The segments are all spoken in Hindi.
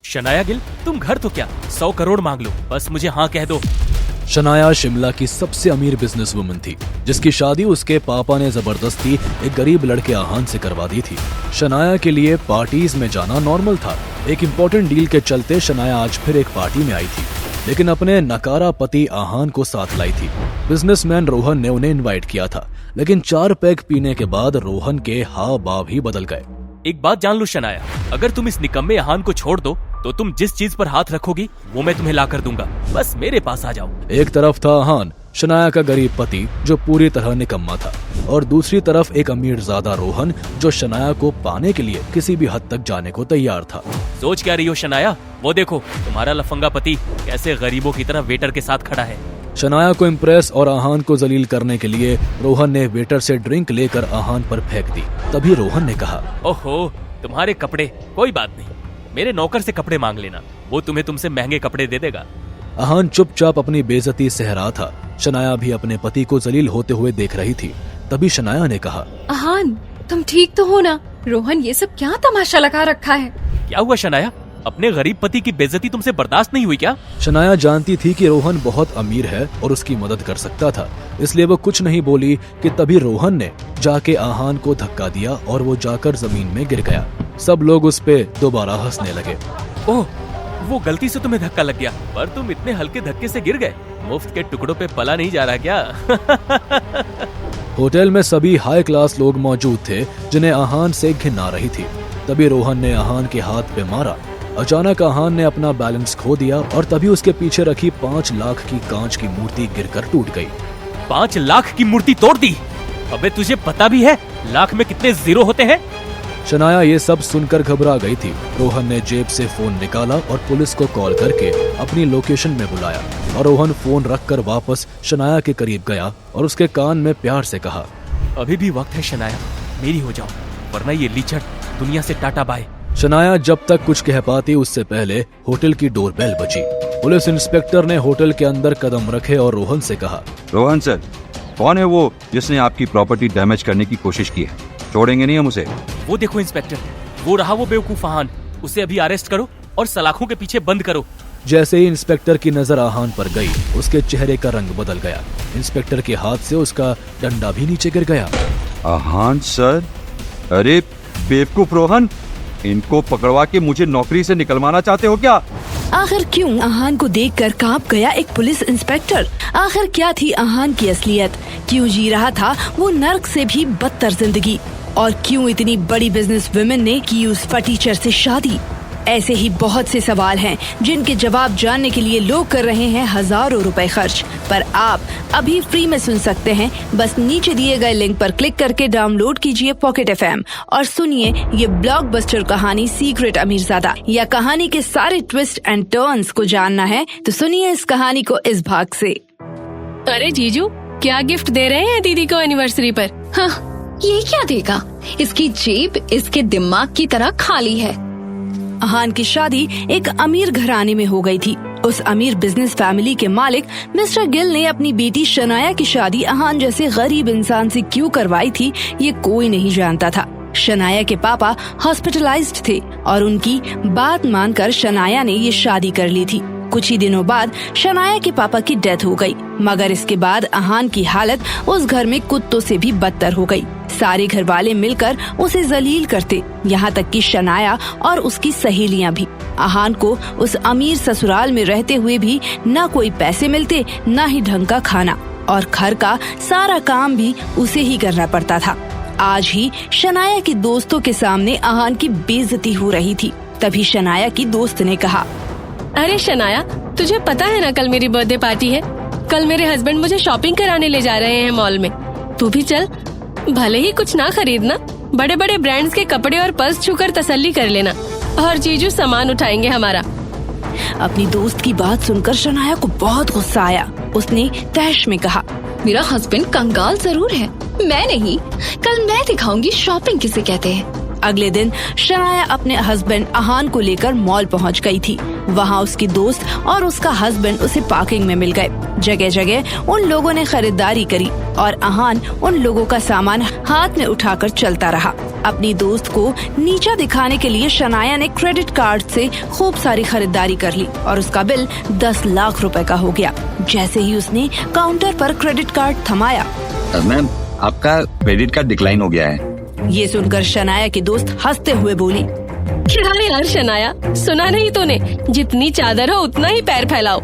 शनाया गिल, तुम घर तो क्या 100 करोड़ मांग लो, बस मुझे हाँ कह दो। शनाया शिमला की सबसे अमीर बिजनेस वुमन थी, जिसकी शादी उसके पापा ने जबरदस्ती एक गरीब लड़के आहान से करवा दी थी। शनाया के लिए पार्टीज में जाना नॉर्मल था। एक इम्पोर्टेंट डील के चलते शनाया आज फिर एक पार्टी में आई थी, लेकिन अपने नकारा पति आहान को साथ लाई थी। बिजनेसमैन रोहन ने उन्हें इनवाइट किया था, लेकिन 4 पैग पीने के बाद रोहन के हाव भाव ही बदल गए। एक बात जान लो शनाया, अगर तुम इस निकम्मे आहान को छोड़ दो तो तुम जिस चीज पर हाथ रखोगी वो मैं तुम्हें ला कर दूंगा, बस मेरे पास आ जाओ। एक तरफ था आहान, शनाया का गरीब पति जो पूरी तरह निकम्मा था, और दूसरी तरफ एक अमीरजादा रोहन जो शनाया को पाने के लिए किसी भी हद तक जाने को तैयार था। सोच क्या रही हो शनाया, वो देखो तुम्हारा लफंगा पति कैसे गरीबों की तरह वेटर के साथ खड़ा है। शनाया को इम्प्रेस और आहान को जलील करने के लिए रोहन ने वेटर से ड्रिंक लेकर आहान पर फेंक दी। तभी रोहन ने कहा, ओहो तुम्हारे कपड़े, कोई बात नहीं, मेरे नौकर से कपड़े मांग लेना, वो तुम्हें तुमसे महंगे कपड़े दे देगा। आहान चुपचाप अपनी बेइज्जती सह रहा था। शनाया भी अपने पति को जलील होते हुए देख रही थी। तभी शनाया ने कहा, आहान तुम ठीक तो हो ना? रोहन ये सब क्या तमाशा लगा रखा है? क्या हुआ शनाया, अपने गरीब पति की बेइज्जती तुमसे बर्दाश्त नहीं हुई क्या? शनाया जानती थी कि रोहन बहुत अमीर है और उसकी मदद कर सकता था, इसलिए वो कुछ नहीं बोली कि तभी रोहन ने जाके आहान को धक्का दिया और वो जाकर जमीन में गिर गया। सब लोग उस पे दोबारा हंसने लगे। ओह, वो गलती से तुम्हें धक्का लग गया, पर तुम इतने हल्के धक्के से गिर गए, मुफ्त के टुकड़ों पे पला नहीं जा रहा क्या? होटल में सभी हाई क्लास लोग मौजूद थे जिन्हें आहान से घिन आ रही थी। तभी रोहन ने आहान के हाथ पे मारा। अचानक आहान ने अपना बैलेंस खो दिया और तभी उसके पीछे रखी 5 लाख की कांच की मूर्ति गिरकर टूट गई। 5 लाख की मूर्ति तोड़ दी? अबे तुझे पता भी है लाख में कितने जीरो होते हैं? शनाया ये सब सुनकर घबरा गई थी। रोहन ने जेब से फोन निकाला और पुलिस को कॉल करके अपनी लोकेशन में बुलाया, और रोहन फोन रखकर वापस शनाया के करीब गया और उसके कान में प्यार से कहा, अभी भी वक्त है शनाया, मेरी हो जाओ, वरना ये लीचड़ दुनिया से टाटा बाय। शनाया जब तक कुछ कह पाती उससे पहले होटल की डोरबेल बजी। पुलिस इंस्पेक्टर ने होटल के अंदर कदम रखे और रोहन से कहा, रोहन सर, कौन है वो जिसने आपकी प्रॉपर्टी डैमेज करने की कोशिश की है? छोड़ेंगे नहीं हम उसे। वो देखो इंस्पेक्टर, वो रहा वो बेवकूफ आहान, उसे अभी अरेस्ट करो और सलाखों के पीछे बंद करो। जैसे ही इंस्पेक्टर की नजर आहान पर गई, उसके चेहरे का रंग बदल गया। इंस्पेक्टर के हाथ से उसका डंडा भी नीचे गिर गया। आहान सर, अरे बेवकूफ रोहन, इनको पकड़वा के मुझे नौकरी से निकलवाना चाहते हो क्या? आखिर क्यों आहान को देखकर कांप गया एक पुलिस इंस्पेक्टर? आखिर क्या थी आहान की असलियत? क्यों जी रहा था वो नर्क से भी बदतर जिंदगी? और क्यों इतनी बड़ी बिजनेस वुमेन ने की उस फटीचर से शादी? ऐसे ही बहुत से सवाल हैं जिनके जवाब जानने के लिए लोग कर रहे हैं हजारों रुपए खर्च। पर आप अभी फ्री में सुन सकते हैं, बस नीचे दिए गए लिंक पर क्लिक करके डाउनलोड कीजिए पॉकेट FM और सुनिए ये ब्लॉकबस्टर कहानी सीक्रेट अमीरजादा। या कहानी के सारे ट्विस्ट एंड टर्न्स को जानना है तो सुनिए इस कहानी को इस भाग से। अरे जीजू, क्या गिफ्ट दे रहे हैं दीदी को एनिवर्सरी पर? हाँ, ये क्या देगा? इसकी जेब इसके दिमाग की तरह खाली है। आहान की शादी एक अमीर घराने में हो गई थी। उस अमीर बिजनेस फैमिली के मालिक मिस्टर गिल ने अपनी बेटी शनाया की शादी आहान जैसे गरीब इंसान से क्यों करवाई थी, ये कोई नहीं जानता था। शनाया के पापा हॉस्पिटलाइज्ड थे और उनकी बात मानकर शनाया ने ये शादी कर ली थी। कुछ ही दिनों बाद शनाया के पापा की डेथ हो गई, मगर इसके बाद आहान की हालत उस घर में कुत्तों से भी बदतर हो गई। सारे घर वाले मिलकर उसे जलील करते, यहाँ तक कि शनाया और उसकी सहेलियाँ भी। आहान को उस अमीर ससुराल में रहते हुए भी न कोई पैसे मिलते, न ही ढंग का खाना, और घर का सारा काम भी उसे ही करना पड़ता था। आज ही शनाया के दोस्तों के सामने आहान की बेइज्जती हो रही थी। तभी शनाया की दोस्त ने कहा, अरे शनाया, तुझे पता है ना कल मेरी बर्थडे पार्टी है। कल मेरे हस्बैंड मुझे शॉपिंग कराने ले जा रहे हैं मॉल में, तू भी चल। भले ही कुछ ना खरीदना, बड़े बड़े ब्रांड्स के कपड़े और पर्स छूकर तसल्ली कर लेना, और जीजू सामान उठाएंगे हमारा। अपनी दोस्त की बात सुनकर शनाया को बहुत गुस्सा आया। उसने तैश में कहा, मेरा हस्बैंड कंगाल जरूर है, मैं नहीं। कल मैं दिखाऊंगी शॉपिंग किसे कहते हैं। अगले दिन शनाया अपने हस्बैंड अहान को लेकर मॉल पहुंच गई थी। वहां उसकी दोस्त और उसका हस्बैंड उसे पार्किंग में मिल गए। जगह जगह उन लोगों ने खरीदारी करी और अहान उन लोगों का सामान हाथ में उठाकर चलता रहा। अपनी दोस्त को नीचा दिखाने के लिए शनाया ने क्रेडिट कार्ड से खूब सारी खरीदारी कर ली और उसका बिल 10 लाख रुपए का हो गया। जैसे ही उसने काउंटर पर क्रेडिट कार्ड थमाया, मैम आपका क्रेडिट कार्ड डिक्लाइन हो गया है। ये सुनकर शनाया की दोस्त हंसते हुए बोली, क्या यार शनाया, सुना नहीं तूने, जितनी चादर हो उतना ही पैर फैलाओ।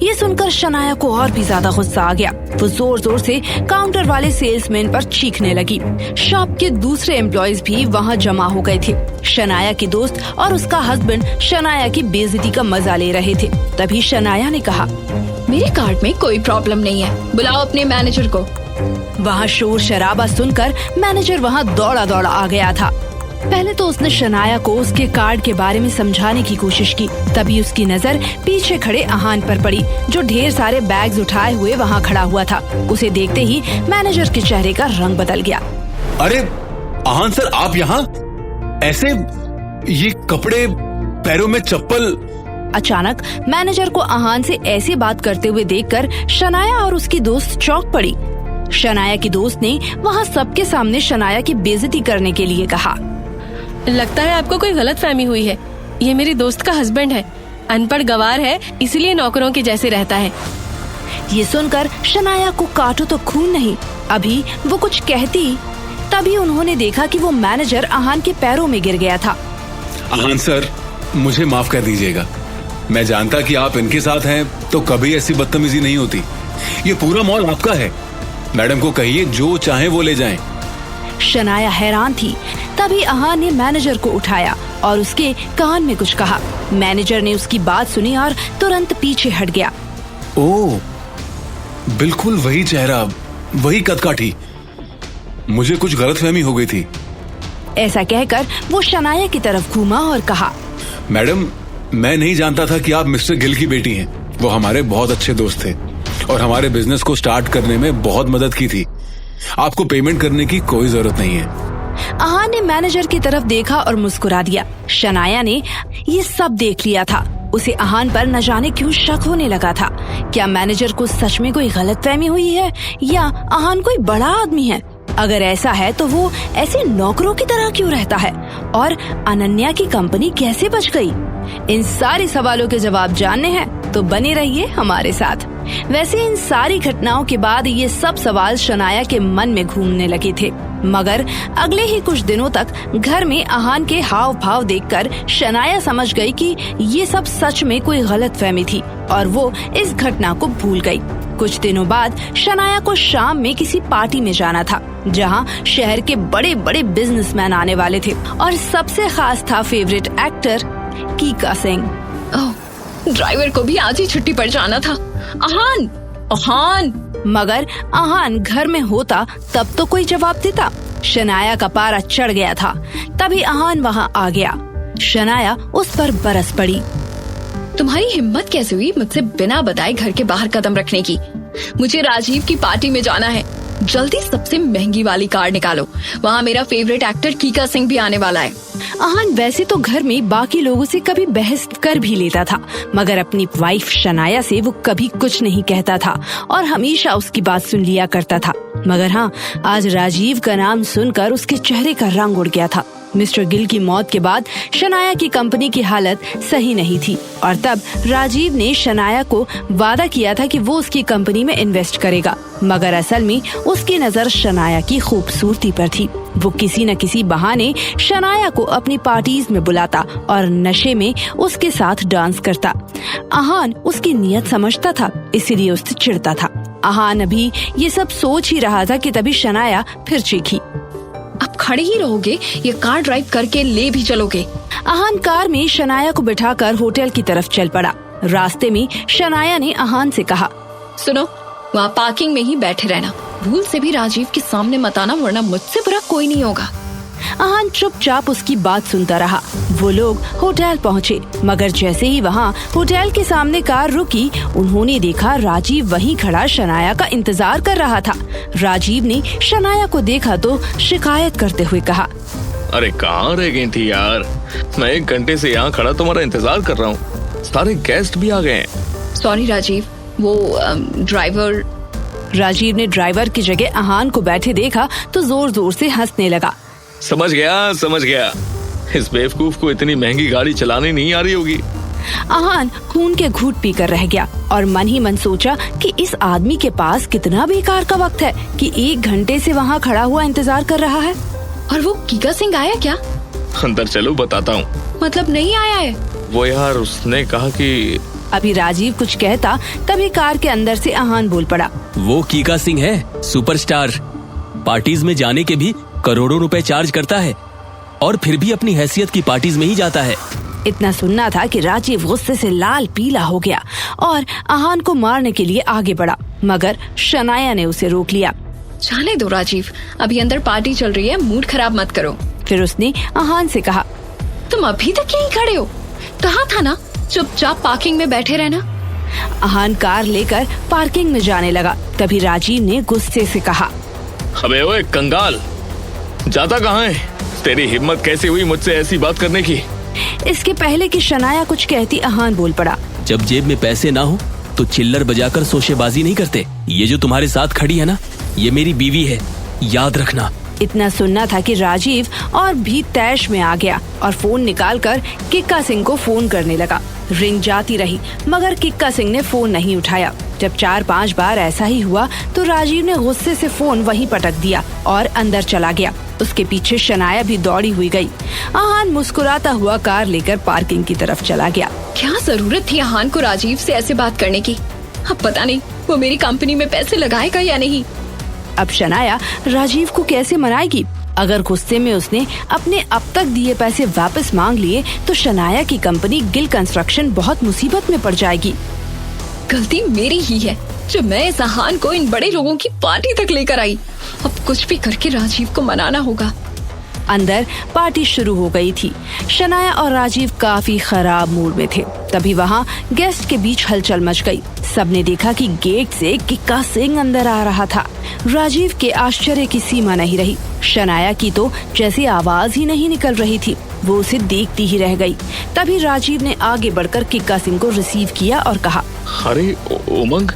ये सुनकर शनाया को और भी ज्यादा गुस्सा आ गया। वो जोर जोर से काउंटर वाले सेल्समैन पर चीखने लगी। शॉप के दूसरे एम्प्लॉयज भी वहाँ जमा हो गए थे। शनाया की दोस्त और उसका हस्बैंड शनाया की बेइज्जती का मजा ले रहे थे। तभी शनाया ने कहा, मेरे कार्ड में कोई प्रॉब्लम नहीं है, बुलाओ अपने मैनेजर को। वहाँ शोर शराबा सुनकर मैनेजर वहाँ दौड़ा दौड़ा आ गया था। पहले तो उसने शनाया को उसके कार्ड के बारे में समझाने की कोशिश की। तभी उसकी नजर पीछे खड़े अहान पर पड़ी, जो ढेर सारे बैग्स उठाए हुए वहाँ खड़ा हुआ था। उसे देखते ही मैनेजर के चेहरे का रंग बदल गया। अरे अहान सर, आप यहाँ ऐसे, ये कपड़े, पैरों में चप्पल। अचानक मैनेजर को अहान से ऐसी बात करते हुए देखकर शनाया और उसकी दोस्त चौंक पड़ी। शनाया की दोस्त ने वहाँ सबके सामने शनाया की बेइज्जती करने के लिए कहा, लगता है आपको कोई गलतफहमी हुई है। ये मेरी दोस्त का हस्बैंड है, अनपढ़ गवार है, इसलिए नौकरों के जैसे रहता है। ये सुनकर शनाया को काटो तो खून नहीं। अभी वो कुछ कहती, तभी उन्होंने देखा कि वो मैनेजर अहान के पैरों में गिर गया था। अहान सर, मुझे माफ कर दीजिएगा। मैं जानता कि आप इनके साथ हैं तो कभी ऐसी बदतमीजी नहीं होती। ये पूरा मॉल आपका है। मैडम को कहिए जो चाहे वो ले जाएं। शनाया हैरान थी। तभी अहान ने मैनेजर को उठाया और उसके कान में कुछ कहा। मैनेजर ने उसकी बात सुनी और तुरंत पीछे हट गया। ओह, बिल्कुल वही चेहरा, वही कदकाठी। मुझे कुछ गलतफहमी हो गई थी। ऐसा कहकर वो शनाया की तरफ घूमा और कहा, मैडम, मैं नहीं जानता था कि आप मिस्टर गिल की बेटी हैं। वो हमारे बहुत अच्छे दोस्त थे और हमारे बिजनेस को स्टार्ट करने में बहुत मदद की थी। आपको पेमेंट करने की कोई जरूरत नहीं है। अहान ने मैनेजर की तरफ देखा और मुस्कुरा दिया। शनाया ने ये सब देख लिया था। उसे अहान पर न जाने क्यों शक होने लगा था। क्या मैनेजर को सच में कोई गलतफहमी हुई है या अहान कोई बड़ा आदमी है? अगर ऐसा है तो वो ऐसे नौकरों की तरह क्यों रहता है और अनन्या की कंपनी कैसे बच गई? इन सारे सवालों के जवाब जानने हैं तो बने रहिए हमारे साथ। वैसे इन सारी घटनाओं के बाद ये सब सवाल शनाया के मन में घूमने लगे थे, मगर अगले ही कुछ दिनों तक घर में अहान के हाव भाव देखकर शनाया समझ गई कि ये सब सच में कोई गलतफहमी थी और वो इस घटना को भूल गई। कुछ दिनों बाद शनाया को शाम में किसी पार्टी में जाना था, जहां शहर के बड़े बड़े बिजनेसमैन आने वाले थे और सबसे खास था फेवरेट एक्टर कीका सिंह। ओह, ड्राइवर को भी आज ही छुट्टी पर जाना था। अहान, अहान। मगर अहान घर में होता तब तो कोई जवाब देता। शनाया का पारा चढ़ गया था। तभी अहान वहाँ आ गया। शनाया उस पर बरस पड़ी। तुम्हारी हिम्मत कैसे हुई मुझसे बिना बताए घर के बाहर कदम रखने की? मुझे राजीव की पार्टी में जाना है। जल्दी सबसे महंगी वाली कार निकालो, वहाँ मेरा फेवरेट एक्टर कीका सिंह भी आने वाला है। अहान वैसे तो घर में बाकी लोगों से कभी बहस कर भी लेता था, मगर अपनी वाइफ शनाया से वो कभी कुछ नहीं कहता था और हमेशा उसकी बात सुन लिया करता था। मगर हाँ, आज राजीव का नाम सुनकर उसके चेहरे का रंग उड़ गया था। मिस्टर गिल की मौत के बाद शनाया की कंपनी की हालत सही नहीं थी और तब राजीव ने शनाया को वादा किया था कि वो उसकी कंपनी में इन्वेस्ट करेगा, मगर असल में उसकी नजर शनाया की खूबसूरती पर थी। वो किसी न किसी बहाने शनाया को अपनी पार्टीज में बुलाता और नशे में उसके साथ डांस करता। अहान उसकी नियत समझता था, इसीलिए उससे चिढ़ता था। अहान अभी ये सब सोच ही रहा था कि तभी शनाया फिर चीखी, अब खड़े ही रहोगे या कार ड्राइव करके ले भी चलोगे? अहान कार में शनाया को बिठाकर होटल की तरफ चल पड़ा। रास्ते में शनाया ने अहान से कहा, सुनो, वहाँ पार्किंग में ही बैठे रहना, भूल से भी राजीव के सामने मत आना, वरना मुझसे बुरा कोई नहीं होगा। अहान चुपचाप उसकी बात सुनता रहा। वो लोग होटल पहुँचे, मगर जैसे ही वहाँ होटल के सामने कार रुकी, उन्होंने देखा राजीव वहीं खड़ा शनाया का इंतजार कर रहा था। राजीव ने शनाया को देखा तो शिकायत करते हुए कहा, अरे कहाँ रह गई थी यार, मैं 1 घंटे से यहाँ खड़ा तुम्हारा इंतजार कर रहा हूँ, सारे गेस्ट भी आ गए हैं। सॉरी राजीव, वो ड्राइवर। राजीव ने ड्राइवर की जगह आहान को बैठे देखा तो जोर जोर से हंसने लगा। समझ गया, इस बेवकूफ को इतनी महंगी गाड़ी चलानी नहीं आ रही होगी। आहान खून के घूंट पीकर रह गया और मन ही मन सोचा कि इस आदमी के पास कितना बेकार का वक्त है कि 1 घंटे से वहाँ खड़ा हुआ इंतजार कर रहा है। और वो कीका सिंह आया क्या? अंदर चलो बताता हूँ। मतलब नहीं आया है? वो यार उसने कहा कि अभी राजीव कुछ कहता तभी कार के अंदर से आहान बोल पड़ा। वो कीका सिंह है, सुपरस्टार। पार्टीज में जाने के भी करोड़ों रुपए चार्ज करता है और फिर भी अपनी हैसियत की पार्टीज में ही जाता है। इतना सुनना था कि राजीव गुस्से से लाल पीला हो गया और आहान को मारने के लिए आगे बढ़ा, मगर शनाया ने उसे रोक लिया। जाने दो राजीव, अभी अंदर पार्टी चल रही है, मूड खराब मत करो। फिर उसने आहान से कहा, तुम अभी तक यहीं खड़े हो? कहा था ना चुपचाप पार्किंग में बैठे रहना। आहान कार लेकर पार्किंग में जाने लगा। तभी राजीव ने गुस्से से कहा, अबे ओए कंगाल, जाता कहाँ है? तेरी हिम्मत कैसे हुई मुझसे ऐसी बात करने की? इसके पहले कि शनाया कुछ कहती आहान बोल पड़ा, जब जेब में पैसे ना हो तो चिल्लर बजाकर शोशेबाजी नहीं करते। ये जो तुम्हारे साथ खड़ी है ना, ये मेरी बीवी है, याद रखना। इतना सुनना था कि राजीव और भी तैश में आ गया और फोन निकालकर किक्का सिंह को फोन करने लगा। रिंग जाती रही मगर किक्का सिंह ने फोन नहीं उठाया। जब 4-5 बार ऐसा ही हुआ तो राजीव ने गुस्से से फोन वहीं पटक दिया और अंदर चला गया। उसके पीछे शनाया भी दौड़ी हुई गई। आहान मुस्कुराता हुआ कार लेकर पार्किंग की तरफ चला गया। क्या जरूरत थी आहान को राजीव से ऐसे बात करने की? अब पता नहीं वो मेरी कंपनी में पैसे लगाएगा या नहीं। अब शनाया राजीव को कैसे मनाएगी? अगर गुस्से में उसने अपने अब तक दिए पैसे वापस मांग लिए तो शनाया की कंपनी गिल कंस्ट्रक्शन बहुत मुसीबत में पड़ जाएगी। गलती मेरी ही है जो मैं इस आहान को इन बड़े लोगों की पार्टी तक लेकर आई। अब कुछ भी करके राजीव को मनाना होगा। अंदर पार्टी शुरू हो गई थी। शनाया और राजीव काफी खराब मूड में थे। तभी वहाँ गेस्ट के बीच हलचल मच गई। सबने देखा कि गेट से किक्का सिंह अंदर आ रहा था। राजीव के आश्चर्य की सीमा नहीं रही। शनाया की तो जैसी आवाज ही नहीं निकल रही थी, वो उसे देखती ही रह गई। तभी राजीव ने आगे बढ़कर किक्का सिंह को रिसीव किया और कहा, अरे उमंग,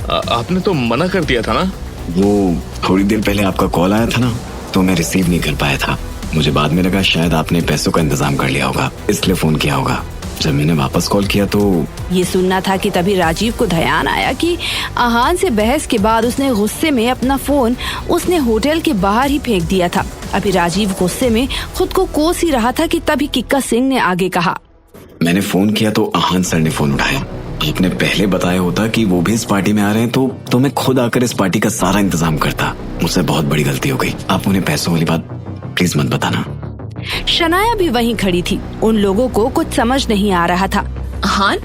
आपने तो मना कर दिया था ना? वो थोड़ी देर पहले आपका कॉल आया था ना, तो मैं रिसीव नहीं कर पाया था। मुझे बाद में लगा शायद आपने पैसों का इंतजाम कर लिया होगा, इसलिए फोन किया होगा। जब मैंने वापस कॉल किया तो ये सुनना था कि तभी राजीव को ध्यान आया कि आहान से बहस के बाद उसने गुस्से में अपना फोन उसने होटल के बाहर ही फेंक दिया था। अभी राजीव गुस्से में खुद को कोस ही रहा था कि तभी किक्का सिंह ने आगे कहा, मैंने फोन किया तो आहान सर ने फोन उठाया। आपने पहले बताया होता कि वो भी इस पार्टी में आ रहे हैं तो मैं खुद आकर इस पार्टी का सारा इंतजाम करता। मुझसे बहुत बड़ी गलती हो गई। आप उन्हें पैसों वाली बात प्लीज मत बताना। शनाया भी वहीं खड़ी थी। उन लोगों को कुछ समझ नहीं आ रहा था। आहान?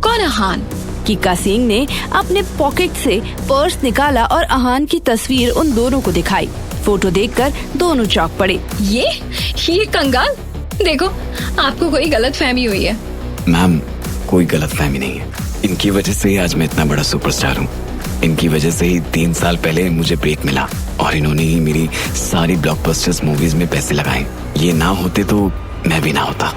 कौन आहान? किक्का सिंह ने अपने पॉकेट से पर्स निकाला और आहान की तस्वीर उन दोनों को दिखाई। फोटो देखकर दोनों चौंक पड़े। ये कंगाल? देखो, आपको कोई गलतफहमी हुई है। मैम, कोई गलतफहमी नहीं है। इनकी वजह से ही आज मैं इतना बड़ा सुपरस्टार हूँ। इनकी वजह से ही 3 साल पहले मुझे ब्रेक मिला और इन्होंने ही मेरी सारी ब्लॉकबस्टर्स मूवीज में पैसे लगाए। ये ना होते तो मैं भी ना होता।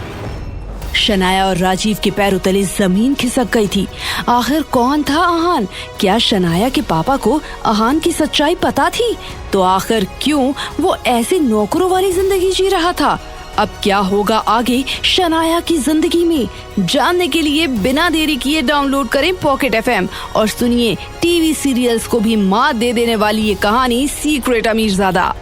शनाया और राजीव के पैरों तले जमीन खिसक गई थी। आखिर कौन था आहान? क्या शनाया के पापा को आहान की सच्चाई पता थी? तो आखिर क्यों वो ऐसे नौकरों वाली जिंदगी जी रहा था? अब क्या होगा आगे शनाया की जिंदगी में? जानने के लिए बिना देरी किए डाउनलोड करें पॉकेट FM और सुनिए टीवी सीरियल्स को भी मात दे देने वाली ये कहानी सीक्रेट अमीरजादा।